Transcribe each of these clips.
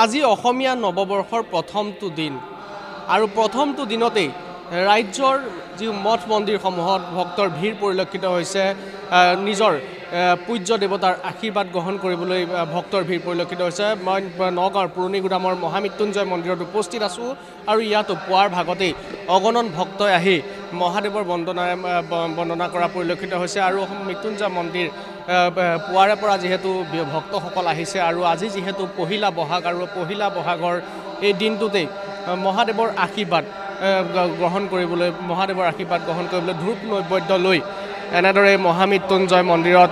আজি অসমীয়া নৱবৰ্ষৰ প্ৰথমটো দিন আৰু প্ৰথমটো দিনতেই ৰাজ্যৰ যি মঠ মন্দিৰসমূহত ভক্তৰ ভিৰ পৰিলক্ষিত হৈছে নিজৰ পূজ্য দেৱতাৰ আশীৰ্বাদ গ্ৰহণ কৰিবলৈ ভক্তৰ ভিৰ পৰিলক্ষিত হৈছে মই নগাঁৱৰ পুৰণি গুদামৰ মহামৃত্যুঞ্জয় মন্দিৰত উপস্থিত আছোঁ আৰু ইয়াতো পুৱাৰ ভাগতেই অগণন ভক্তই আহি মহাদেৱৰ বন্দনা কৰা পৰিলক্ষিত হৈছে আৰু মৃত্যুঞ্জয় মন্দিৰ পুৱাৰে পৰা যিহেতু ভক্তসকল আহিছে আৰু আজি যিহেতু পহিলা বহাগ আৰু পহিলা বহাগৰ এই দিনটোতেই মহাদেৱৰ আশীৰ্বাদ গ্ৰহণ কৰিবলৈ ধূপ নৈবেদ্য লৈ এনেদৰে মহামৃত্যুঞ্জয় মন্দিৰত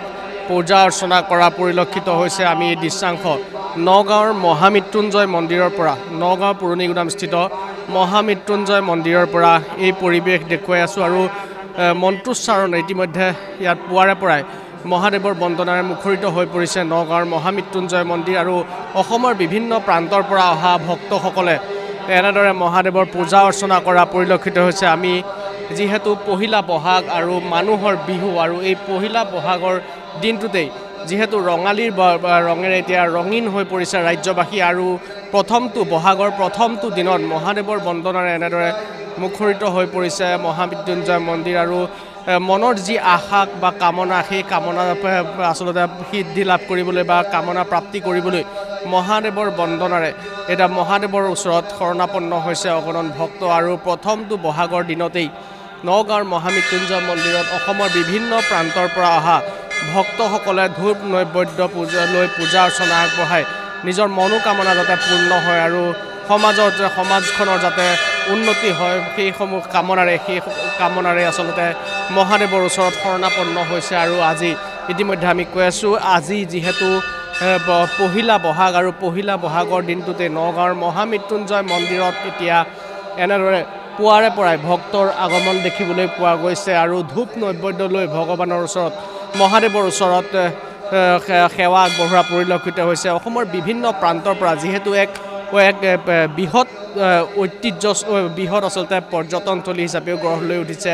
পূজা অৰ্চনা কৰা পৰিলক্ষিত হৈছে আমি এই দৃশ্যাংশ নগাঁৱৰ মহামৃত্যুঞ্জয় মন্দিৰৰ পৰা নগাঁও পুৰণি গুদামস্থিত মহামৃত্যুঞ্জয় মন্দিৰৰ পৰা এই পৰিৱেশ দেখুৱাই আছোঁ আৰু মন্ত্ৰোচ্চাৰণ ইতিমধ্যে ইয়াত পুৱাৰে পৰাই মহাদেৱৰ বন্দনাৰে মুখৰিত হৈ পৰিছে নগাঁৱৰ মহামৃত্যুঞ্জয় মন্দিৰ আৰু অসমৰ বিভিন্ন প্ৰান্তৰ পৰা অহা ভক্তসকলে এনেদৰে মহাদেৱৰ পূজা অৰ্চনা কৰা পৰিলক্ষিত হৈছে আমি যিহেতু পহিলা বহাগ আৰু মানুহৰ বিহু আৰু এই পহিলা বহাগৰ দিনটোতেই যিহেতু ৰঙালীৰ ৰঙেৰে এতিয়া ৰঙীন হৈ পৰিছে ৰাজ্যবাসী আৰু বহাগৰ প্ৰথমটো দিনত মহাদেৱৰ বন্দনাৰে এনেদৰে মুখৰিত হৈ পৰিছে মহামৃত্যুঞ্জয় মন্দিৰ আৰু মনৰ যি আশা বা কামনা সেই কামনা আচলতে সিদ্ধি লাভ কৰিবলৈ বা কামনা প্ৰাপ্তি কৰিবলৈ মহাদেৱৰ বন্দনাৰে এতিয়া মহাদেৱৰ ওচৰত শৰণাপন্ন হৈছে অগণন ভক্ত আৰু প্ৰথমটো বহাগৰ দিনতেই নগাঁৱৰ মহামৃত্যুঞ্জয় মন্দিৰত অসমৰ বিভিন্ন প্ৰান্তৰ পৰা অহা ভক্তসকলে ধূপ নৈবেদ্য পূজা অৰ্চনা আগবঢ়াই নিজৰ মনোকামনা যাতে পূৰ্ণ হয় আৰু সমাজখনৰ যাতে উন্নতি হয় সেই কামনাৰে আচলতে মহাদেৱৰ ওচৰত শৰণাপন্ন হৈছে আৰু আজি ইতিমধ্যে আমি কৈ আছোঁ আজি যিহেতু পহিলা বহাগ আৰু পহিলা বহাগৰ দিনটোতে নগাঁৱৰ মহামৃত্যুঞ্জয় মন্দিৰত এতিয়া এনেদৰে পুৱাৰে পৰাই ভক্তৰ আগমন দেখিবলৈ পোৱা গৈছে আৰু ধূপ নৈবেদ্য লৈ ভগৱানৰ ওচৰত মহাদেৱৰ ওচৰত সেৱা আগবঢ়োৱা পৰিলক্ষিত হৈছে অসমৰ বিভিন্ন প্ৰান্তৰ পৰা যিহেতু এক বৃহৎ আচলতে পৰ্যটনথলী হিচাপেও গঢ় লৈ উঠিছে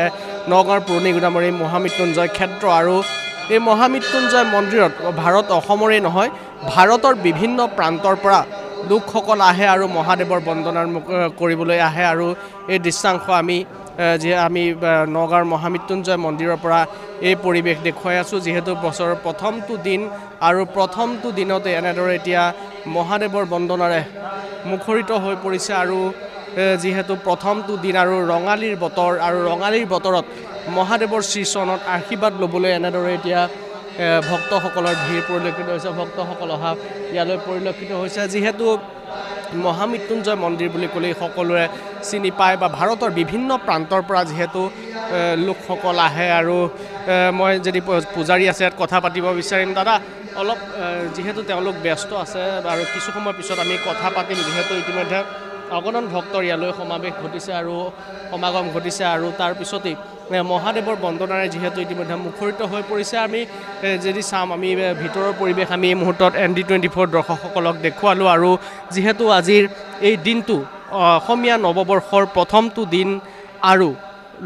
নগাঁৱৰ পুৰণি গুদামৰ এই মহামৃত্যুঞ্জয় ক্ষেত্ৰ আৰু এই মহামৃত্যুঞ্জয় মন্দিৰত অসমৰেই নহয় ভাৰতৰ বিভিন্ন প্ৰান্তৰ পৰা লোকসকল আহে আৰু মহাদেৱৰ বন্দনা কৰিবলৈ আহে আৰু এই দৃশ্যাংশ আমি নগাঁৱৰ মহামৃত্যুঞ্জয় মন্দিৰৰ পৰা এই পৰিৱেশ দেখুৱাই আছোঁ যিহেতু বছৰৰ প্ৰথমটো দিন আৰু প্ৰথমটো দিনতে এনেদৰে এতিয়া মহাদেৱৰ বন্দনাৰে মুখৰিত হৈ পৰিছে আৰু যিহেতু প্ৰথমটো দিন আৰু ৰঙালীৰ বতৰত মহাদেৱৰ শ্ৰীচৰণত আশীৰ্বাদ ল'বলৈ এনেদৰে এতিয়া ভক্তসকলৰ ভিৰ পৰিলক্ষিত হৈছে ভক্তসকল অহা ইয়ালৈ পৰিলক্ষিত হৈছে যিহেতু মহামৃত্যুঞ্জয় মন্দিৰ বুলি ক'লেই সকলোৱে চিনি পায় বা ভাৰতৰ বিভিন্ন প্ৰান্তৰ পৰা যিহেতু লোকসকল আহে আৰু মই যদি পূজাৰী আছে ইয়াত কথা পাতিব বিচাৰিম দাদা অলপ যিহেতু তেওঁলোক ব্যস্ত আছে আৰু কিছু সময় পিছত আমি কথা পাতিম যিহেতু ইতিমধ্যে অগণন ভক্তৰ ইয়ালৈ সমাগম ঘটিছে আৰু তাৰ পিছতেই মহাদেৱৰ বন্দনাৰে যিহেতু ইতিমধ্যে মুখৰিত হৈ পৰিছে আমি যদি চাম আমি ভিতৰৰ পৰিৱেশ আমি এই মুহূৰ্তত ND24 দৰ্শকসকলক দেখুৱালোঁ আৰু যিহেতু আজিৰ এই দিনটো অসমীয়া নৱবৰ্ষৰ প্ৰথমটো দিন আৰু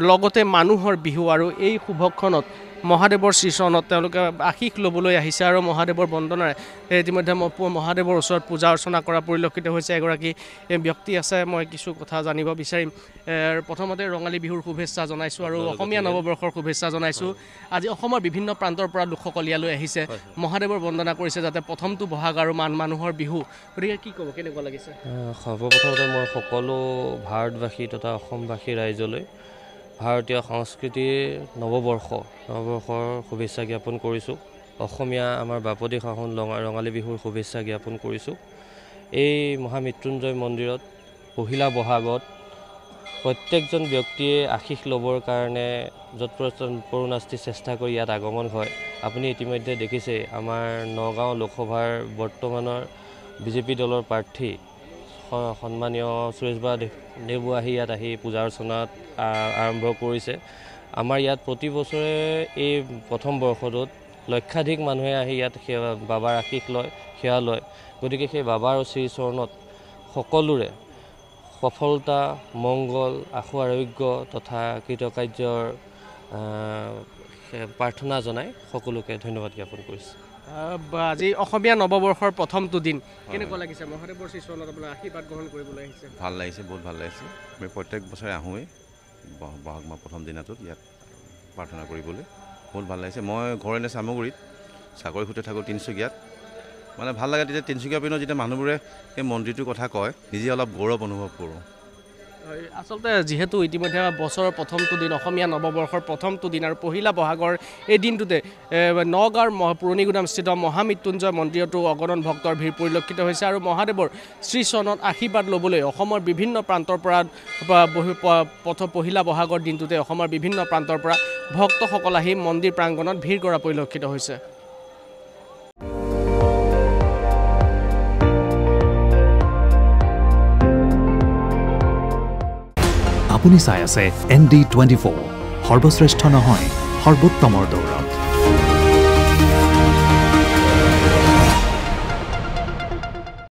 লগতে মানুহৰ বিহু আৰু এই শুভক্ষণত মহাদেৱৰ শ্ৰীচৰণত তেওঁলোকে আশীষ ল'বলৈ আহিছে আৰু মহাদেৱৰ বন্দনাৰে ইতিমধ্যে মহাদেৱৰ ওচৰত পূজা অৰ্চনা কৰা পৰিলক্ষিত হৈছে এগৰাকী ব্যক্তি আছে মই কিছু কথা জানিব বিচাৰিম প্ৰথমতে ৰঙালী বিহুৰ শুভেচ্ছা জনাইছোঁ আৰু অসমীয়া নৱবৰ্ষৰ শুভেচ্ছা জনাইছোঁ আজি অসমৰ বিভিন্ন প্ৰান্তৰ পৰা লোকসকল ইয়ালৈ আহিছে মহাদেৱৰ বন্দনা কৰিছে যাতে প্ৰথমটো বহাগ আৰু মানুহৰ বিহু গতিকে কি ক'ব কেনেকুৱা লাগিছে সৰ্বপ্ৰথমতে মই সকলো ভাৰতবাসী তথা অসমবাসী ৰাইজলৈ ভাৰতীয় সংস্কৃতিৰ নৱবৰ্ষৰ শুভেচ্ছা জ্ঞাপন কৰিছোঁ অসমীয়া আমাৰ বাপতি সাহোন ৰঙালী বিহুৰ শুভেচ্ছা জ্ঞাপন কৰিছোঁ এই মহামৃত্যুঞ্জয় মন্দিৰত পহিলা বহাগত প্ৰত্যেকজন ব্যক্তিয়ে আশীষ ল'বৰ কাৰণে যৎপৰোনাস্তি চেষ্টা কৰি ইয়াত আগমন হয় আপুনি ইতিমধ্যে দেখিছে আমাৰ নগাঁও লোকসভাৰ বৰ্তমানৰ বিজেপি দলৰ প্ৰাৰ্থী সন্মানীয় সুৰেশবা দেৱবৰুৱা ইয়াত আহি পূজা অৰ্চনাত আৰম্ভ কৰিছে আমাৰ ইয়াত প্ৰতি বছৰে এই প্ৰথম বৰ্ষটোত লক্ষাধিক মানুহে আহি ইয়াত বাবাৰ আশীষ লয় সেৱা লয় গতিকে সেই বাবাৰ শ্ৰীচৰণত সকলোৰে সফলতা মংগল আশু আৰোগ্য তথা কৃতকাৰ্যৰ প্ৰাৰ্থনা জনাই সকলোকে ধন্যবাদ জ্ঞাপন কৰিছোঁ আজি অসমীয়া নৱবৰ্ষৰ প্ৰথমটো দিন কেনেকুৱা লাগিছে মহাদেৱৰ শ্ৰীচৰণত আপোনাৰ আশীৰ্বাদ গ্ৰহণ কৰিবলৈ আহিছে ভাল লাগিছে বহুত ভাল লাগিছে আমি প্ৰত্যেক বছৰে আহোঁৱেই বহাগ মাহ প্ৰথম দিনাটোত ইয়াত প্ৰাৰ্থনা কৰিবলৈ বহুত ভাল লাগিছে মই ঘৰ এনে চামগুৰিত চাকৰি সূত্ৰে থাকোঁ তিনিচুকীয়াত মানে ভাল লাগে তেতিয়া তিনিচুকীয়া পিনৰ যেতিয়া মানুহবোৰে সেই মন্দিৰটোৰ কথা কয় নিজে অলপ গৌৰৱ অনুভৱ কৰোঁ আচলতে যিহেতু ইতিমধ্যে বছৰৰ প্ৰথমটো দিন অসমীয়া নৱবৰ্ষৰ প্ৰথমটো দিন আৰু পহিলা বহাগৰ এই দিনটোতে নগাঁৱৰ পুৰণি গুদামস্থিত মহামৃত্যুঞ্জয় মন্দিৰতো অগণন ভক্তৰ ভিৰ পৰিলক্ষিত হৈছে আৰু মহাদেৱৰ শ্ৰীচৰণত আশীৰ্বাদ ল'বলৈ অসমৰ বিভিন্ন প্ৰান্তৰ পৰা পহিলা বহাগৰ দিনটোতে অসমৰ বিভিন্ন প্ৰান্তৰ পৰা ভক্তসকল আহি মন্দিৰ প্ৰাংগণত ভিৰ কৰা পৰিলক্ষিত হৈছে আপুনি চাই আছে ND24 সৰ্বশ্ৰেষ্ঠ নহয় সৰ্বোত্তমৰ দৌৰ